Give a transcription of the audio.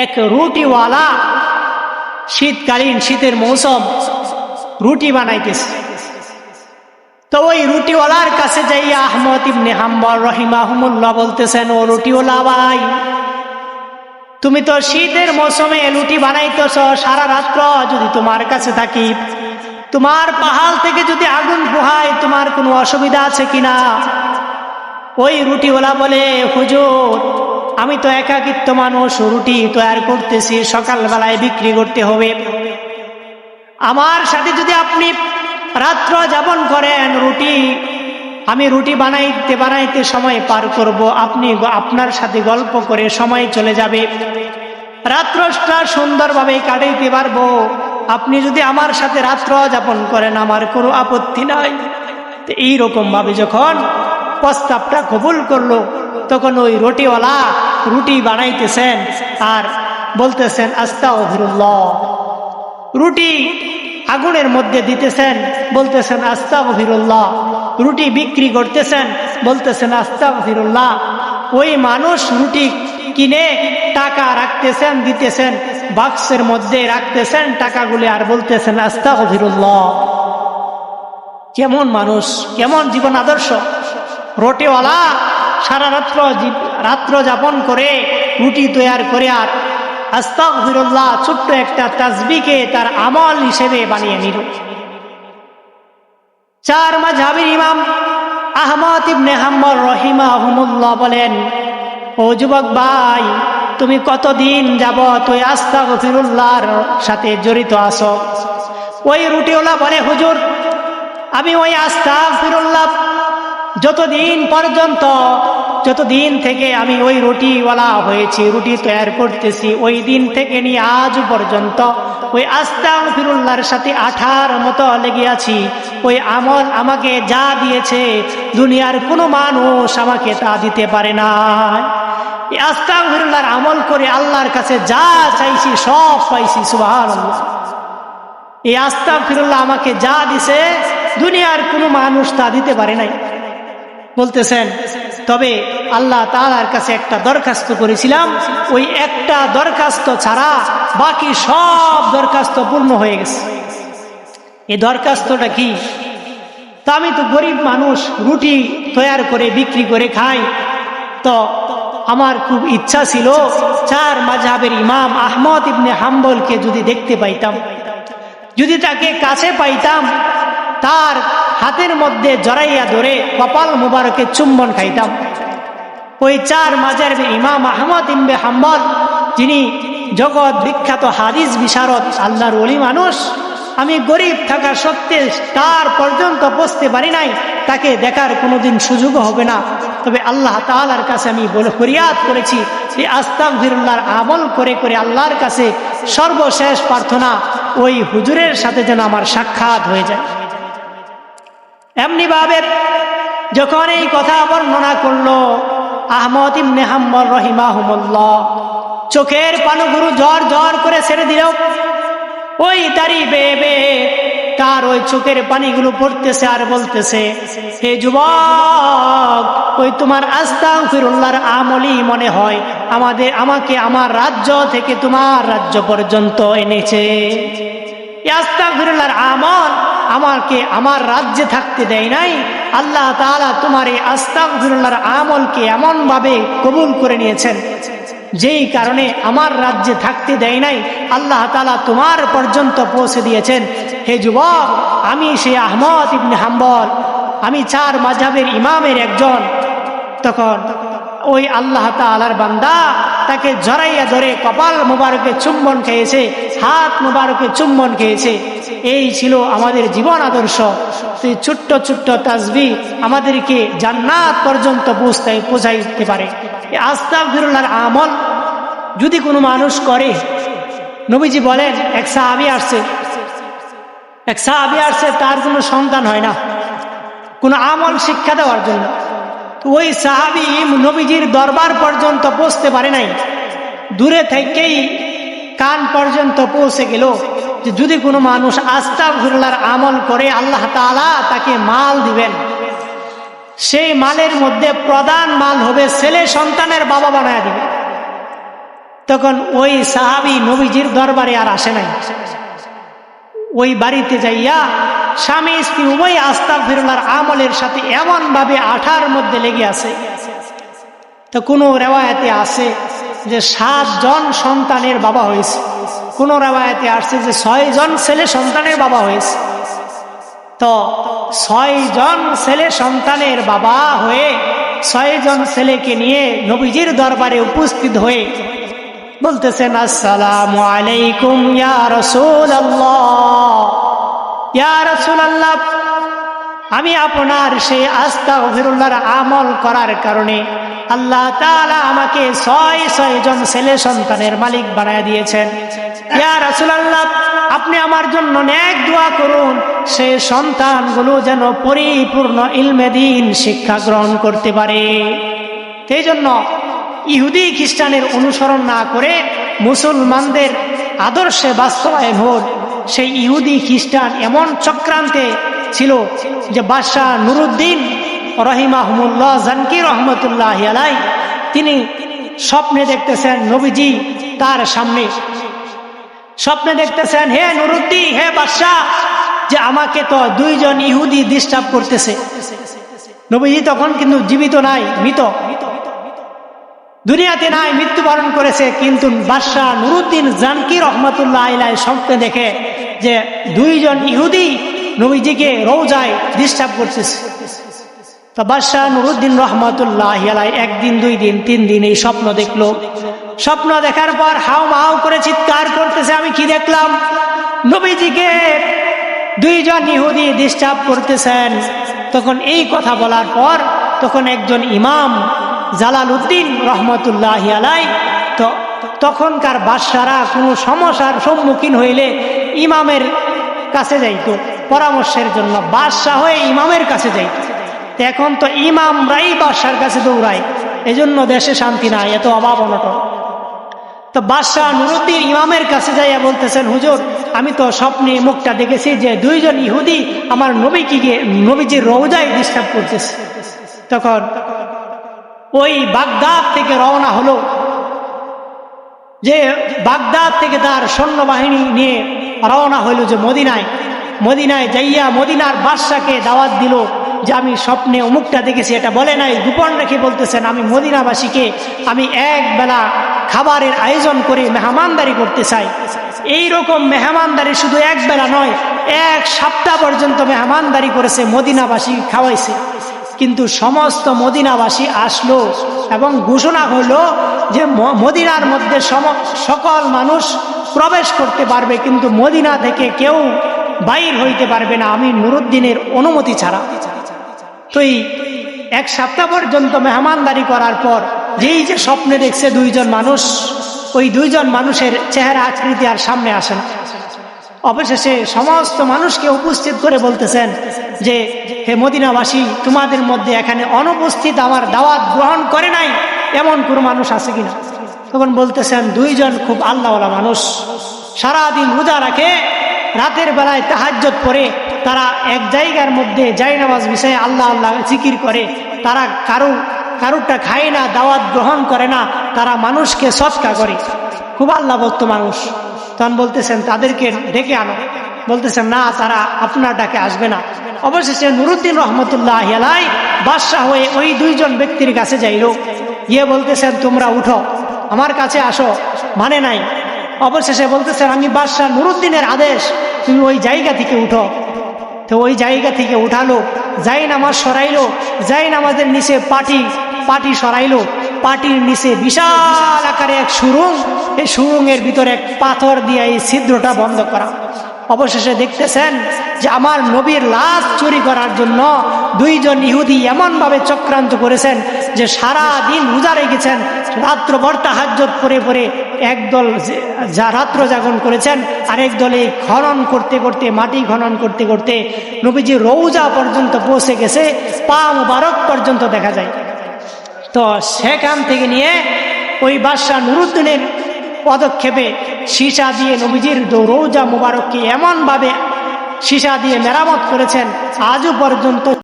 এক রুটিওয়ালা শীতকালীন শীতের মৌসুম রুটি বানাইতেছে। তো ওই রুটিওয়ালার কাছে যাইয়া আহমদ ইবনে হাম্বল রহিমাহুমুল্লাহ বলতেছেন, ও রুটিওয়ালা ভাই, তুমি তো শীতের মৌসুমে রুটি বানাইতেছ, সারা রাত্র যদি তোমার কাছে থাকি, তোমার পাহাড় থেকে যদি আগুন পোহায়, তোমার কোনো অসুবিধা আছে কিনা? ওই রুটিওয়ালা বলে, হুজুর, আমি তো একাকিত্ব মানুষ, রুটি তৈরি করতেছি, সকালবেলায় বিক্রি করতে হবে, আমার সাথে যদি আপনি রাত্র যাপন করেন, আমি রুটি বানাইতে সময় পার করব, আপনি আপনার সাথে গল্প করে সময় চলে যাবে, রাত্রটা সুন্দরভাবে কাটাইতে পারবো, আপনি যদি আমার সাথে রাত্র যাপন করেন আমার কোনো আপত্তি নাই। এইরকম ভাবে যখন প্রস্তাবটা কবুল করলো, তখন ওই রুটিওয়ালা রুটি বানাইতেছেন আর বলতেছেন আস্তাগফিরুল্লাহ, রুটি আগুনের মধ্যে দিতেছেন, বলতেছেন আস্তাগফিরুল্লাহ, রুটি বিক্রি করতেছেন, বলতেছেন আস্তাগফিরুল্লাহ। ওই মানুষ রুটি কিনে টাকা রাখতেছেন, দিতেছেন, বাক্সের মধ্যে রাখতেছেন টাকাগুলি, আর বলতেছেন আস্তাগফিরুল্লাহ। কেমন মানুষ, কেমন জীবন আদর্শ! রুটিওয়ালা সারা রাত্র যাপন করে রুটি তৈরি করে আর আস্তাগফিরুল্লাহ ছোট্ট একটা তাসবিহকে তার আমল হিসেবে বানিয়ে নিল। চার মাযহাবের ইমাম আহমদ ইবনে হাম্বল রহিমাহুমুল্লাহ বলেন, ও যুবক ভাই, তুমি কতদিন যাবত ওই আস্তাগফিরুল্লাহর সাথে জড়িত আছো? ওই রুটিওয়ালা বলে, হুজুর, আমি ওই আস্তাগফিরুল্লাহ যতদিন থেকে আমি ওই রুটিওয়ালা হয়েছি, রুটি তৈরি করতেছি, ওই দিন থেকে নিয়ে আজ পর্যন্ত ওই আস্তাগফিরুল্লাহর সাথে আঠার মতো লেগে আছি। ওই আমল আমাকে যা দিয়েছে দুনিয়ার কোনো মানুষ আমাকে তা দিতে পারে না। এই আস্তাগফিরুল্লাহর আমল করে আল্লাহর কাছে যা চাইছি সব পাইছি, সুবহানাল্লাহ। এই আস্তাগফিরুল্লাহ আমাকে যা দিছে দুনিয়ার কোনো মানুষ তা দিতে পারে নাই। বলতেছেন, তবে আল্লাহ তাআলার কাছে একটা দরখাস্ত করেছিলাম, ওই একটা দরখাস্ত ছাড়া বাকি সব দরখাস্ত পূর্ণ হয়ে গেছে। এই দরখাস্তটা কি? তা আমি তো গরিব মানুষ, রুটি তৈরি করে বিক্রি করে খাই, তো আমার খুব ইচ্ছা ছিল চার মাযহাবের ইমাম আহমদ ইবনে হাম্বলকে যদি দেখতে পাইতাম, যদি তাকে কাছে পাইতাম, তার হাতের মধ্যে জড়াইয়া ধরে কপাল মুবারকে চুম্বন খাইতাম। ওই চার মাযহাবের ইমাম আহমদ ইবনে হাম্বল, যিনি জগৎ বিখ্যাত হাদিস বিশারদ, আল্লাহর ওলি মানুষ, আমি গরিব থাকা সত্ত্বে তার পর্যন্ত পৌঁছতে পারি নাই, তাকে দেখার কোনোদিন সুযোগ হবে না। তবে আল্লাহ তাআলার কাছে আমি ফরিয়াদ করেছি, এই আস্তাগফিরুল্লাহর আমল করে করে আল্লাহর কাছে সর্বশেষ প্রার্থনা ওই হুজুরের সাথে যেন আমার সাক্ষাৎ হয়ে যায়। এমনি ভাবে যখন এই কথা বর্ণনা করলো আহমদ ইবনে হাম্বল রহিমাহুমুল্লাহ, চোখের পানিগুলো ঝর ঝর করে ছেড়ে দিল। ওই তারি বেবে তার ওই চোখের পানিগুলো পড়তেছে আর বলতেছে, হে যুবক, ওই তোমার আস্তাগফিরুল্লাহর আমলই মনে হয় আমাকে আমার রাজ্য থেকে তোমার রাজ্য পর্যন্ত এনেছে। আস্তাগফিরুল্লাহর আমল আমাকে আমার রাজ্যে থাকতে দেয় নাই। আল্লাহ তাআলা তোমার এই আস্তাগফিরুল্লাহর আমলকে এমন ভাবে কবুল করে নিয়েছেন, যেই কারণে আমার রাজ্যে থাকতে দেয় নাই, আল্লাহ তাআলা তোমার পর্যন্ত পৌঁছে দিয়েছেন। হে যুবক, আমি সেই আহমদ ইবনে হাম্বল, আমি চার মাযহাবের ইমামের একজন। তখন ওই আল্লাহ তাআলার বান্দা তাকে জড়াইয়া ধরে কপাল মুবারকে চুম্বন খেয়েছে, হাত মুবারকে চুম্বন খেয়েছে। এই ছিল আমাদের জীবন আদর্শ। সেই ছোট্ট ছোট্ট তাসবিহ আমাদেরকে জান্নাত পর্যন্ত পৌঁছাইতে পারে। আস্তাগফিরুল্লাহর আমল যদি কোনো মানুষ করে, নবীজি বলেন, এক সাহাবী আসছে, তার কোনো সন্তান হয় না কোনো আমল শিক্ষা দেওয়ার জন্য। ওই সাহাবী নবীজির দরবার পর্যন্ত পৌঁছতে পারে নাই, দূরে থেকেই কান পর্যন্ত পৌঁছে গেল যে যদি কোনো মানুষ আস্তাগফিরুল্লাহর আমল করে আল্লাহ তাআলা তাকে মাল দিবেন। সেই মালের মধ্যে প্রধান মাল হবে ছেলে সন্তানের বাবা বানায় দিবে। তখন ওই সাহাবী নবীজির দরবারে আর আসে নাই। ওই বাড়িতে যাইয়া স্বামী স্ত্রী উভয় আস্তাগফিরুল্লাহর আমলের সাথে এমন ভাবে আঠার মধ্যে লেগে আছে। তো কোনো রেওয়ায়েতে আছে যে 7 জন সন্তানের বাবা হয়েছে, কোনো রেওয়ায়েতে আসছে যে 6 জন ছেলে সন্তানের বাবা হয়েছে। তো 6 জন ছেলে সন্তানের বাবা হয়ে 6 জন ছেলেকে নিয়ে নবীজির দরবারে উপস্থিত হয়ে বলতেছেন, আসসালামু আলাইকুম ইয়া রাসূলুল্লাহ, ইয়া রাসূলুল্লাহ, আমি আপনার সেই আস্তাগফিরুল্লাহর আমল করার কারণে আল্লাহ তাআলা আমাকে 6 জন ছেলে সন্তানের মালিক বানায় দিয়েছেন। ইয়া রাসূলুল্লাহ, আপনি আমার জন্য নেক দোয়া করুন, সেই সন্তানগুলো যেন পরিপূর্ণ ইলমে দ্বীন শিক্ষা গ্রহণ করতে পারে। সেই জন্য ইহুদি খ্রিস্টানের অনুসরণ না করে মুসলমানদের আদর্শে বাস্তবায়ন হোক। সেই ইহুদি খ্রিস্টান এমন চক্রান্তে ছিল যে বাদশাহ নুরুদ্দিন রহিমাহুমুল্লাহ জানকি রহমতুল্লাহ আলাই, তিনি স্বপ্নে দেখতেছেন নবীজি তার সামনে, স্বপ্নে দেখতেছেন, হে নুরুদ্দিন, হে বাদশাহ, যে আমাকে তো 2 জন ইহুদি ডিস্টার্ব করতেছে। নবীজি তখন কিন্তু জীবিত নাই, মৃত, দুনিয়াতে নাই, মৃত্যুবরণ করেছে। কিন্তু বাদশাহ নুরুদ্দিন জানকি রহমতুল্লাহ আলাই স্বপ্নে দেখে যে 2 জন ইহুদি নবীজিকে রওজায় ডিস্টার্ব করতেছে। তো বাদশাহ নুরুদ্দিন রহমতুল্লাহ আলাই 1 দিন 2 দিন 3 দিন এই স্বপ্ন দেখলো। স্বপ্ন দেখার পর হাউ মাউ করে চিৎকার করতেছে, আমি কি দেখলাম? নবীজিকে 2 জন ইহুদি ডিস্টার্ব করতেছেন। তখন এই কথা বলার পর তখন একজন ইমাম জালালউদ্দিন রহমতুল্লাহ আলাই, তো তখনকার বাদশারা কোনো সমস্যার সম্মুখীন হইলে ইমামের কাছে যাইত পরামর্শের জন্য, বাদশাহ হয়ে ইমামের কাছে যাইত। এখন তো ইমামরাই বাদশার কাছে দৌড়ায়, এজন্য দেশে শান্তি নাই, এত অভাব অনটন। তো বাদশাহ নুরুদ্দিন ইমামের কাছে যাইয়া বলতেছেন, হুজুর, আমি তো স্বপ্নে মুখটা দেখেছি যে 2 জন ইহুদি আমার নবীজির রওজায় ডিস্টার্ব করতেছে। তখন ওই বাগদাদ থেকে রওনা হলো, যে বাগদাদ থেকে তার সৈন্যবাহিনী নিয়ে রওনা হইল যে মদিনায় যাইয়া মদিনার বাদশাকে দাওয়াত দিল যে আমি স্বপ্নে অমুকটা দেখেছি। এটা বলে নাই, গোপন রেখে বলতেছেন, আমি মদিনাবাসীকে আমি 1 বেলা খাবারের আয়োজন করে মেহমানদারি করতে চাই। এইরকম মেহমানদারি শুধু 1 বেলা নয়, 1 সপ্তাহ পর্যন্ত মেহমানদারি করেছে, মদিনাবাসী খাওয়াইছে। কিন্তু সমস্ত মদিনাবাসী আসলো এবং ঘোষণা হলো যে মদিনার মধ্যে সকল মানুষ প্রবেশ করতে পারবে, কিন্তু মদিনা থেকে কেউ বাইর হইতে পারবে না আমি নুরুদ্দিনের অনুমতি ছাড়া। তো এই 1 সপ্তাহ পর্যন্ত মেহমানদারি করার পর যেই যে স্বপ্নে দেখছে 2 জন মানুষ, ওই 2 জন মানুষের চেহারা আকৃতি আর সামনে আসেন। অবশেষে সমস্ত মানুষকে উপস্থিত করে বলতেছেন যে, হে মদিনাবাসী, তোমাদের মধ্যে এখানে অনুপস্থিত আমার দাওয়াত গ্রহণ করে নাই এমন কোনো মানুষ আছে কিনা? তখন বলতেছেন, 2 জন খুব আল্লাহওয়ালা মানুষ, সারাদিন রোজা রাখে, রাতের বেলায় তাহাজ্জুদ পড়ে, তারা এক জায়গার মধ্যে জায়নামাজ বিছায় আল্লাহ আল্লাহ জিকির করে, তারা কারুরটা খায় না, দাওয়াত গ্রহণ করে না, তারা মানুষকে সৎকা করে, খুব আল্লাহ ভক্ত মানুষ। তখন বলতেছেন, তাদেরকে ডেকে আনো। বলতেছেন, না, তারা আপনার ডাকে আসবে না। অবশেষে নুরুদ্দিন রহমতুল্লাহ আলাই বাদশাহ হয়ে ওই 2 জন ব্যক্তির কাছে যাইল, গিয়ে বলতেছেন, তোমরা উঠো, আমার কাছে আসো। মানে নাই। অবশেষে বলতেছেন, আমি বাদশাহ নুরুদ্দিনের আদেশ, তুমি ওই জায়গা থেকে উঠো। তো ওই জায়গা থেকে উঠালো, জায়নামাজ সরাইলো, জায়নামাজের নিচে পাটি সরাইলো, পাটির নিচে বিশাল আকারে এক সুরুং, এই সুরুঙের ভিতরে এক পাথর দিয়ে এই ছিদ্রটা বন্ধ করা। অবশেষে দেখতেছেন যে আমার নবীর লাশ চুরি করার জন্য 2 জন ইহুদি এমনভাবে চক্রান্ত করেছেন যে সারা দিন রোজা রেখেছেন, রাত্রভর তাহাজ্জুদ পড়ে একদল যা রাত্র জাগরণ করেছেন, আরেক দলে খনন করতে করতে, মাটি খনন করতে করতে নবীজি রওজা পর্যন্ত পৌঁছে গেছে, পা মুবারক পর্যন্ত দেখা যায়। তো সেখান থেকে নিয়ে ওই বাদশাহ নুরুদ্দিনের পদক্ষেপে সীসা দিয়ে নবীজির রওজা মুবারককে এমনভাবে সীসা দিয়ে মেরামত করেছেন, আজও পর্যন্ত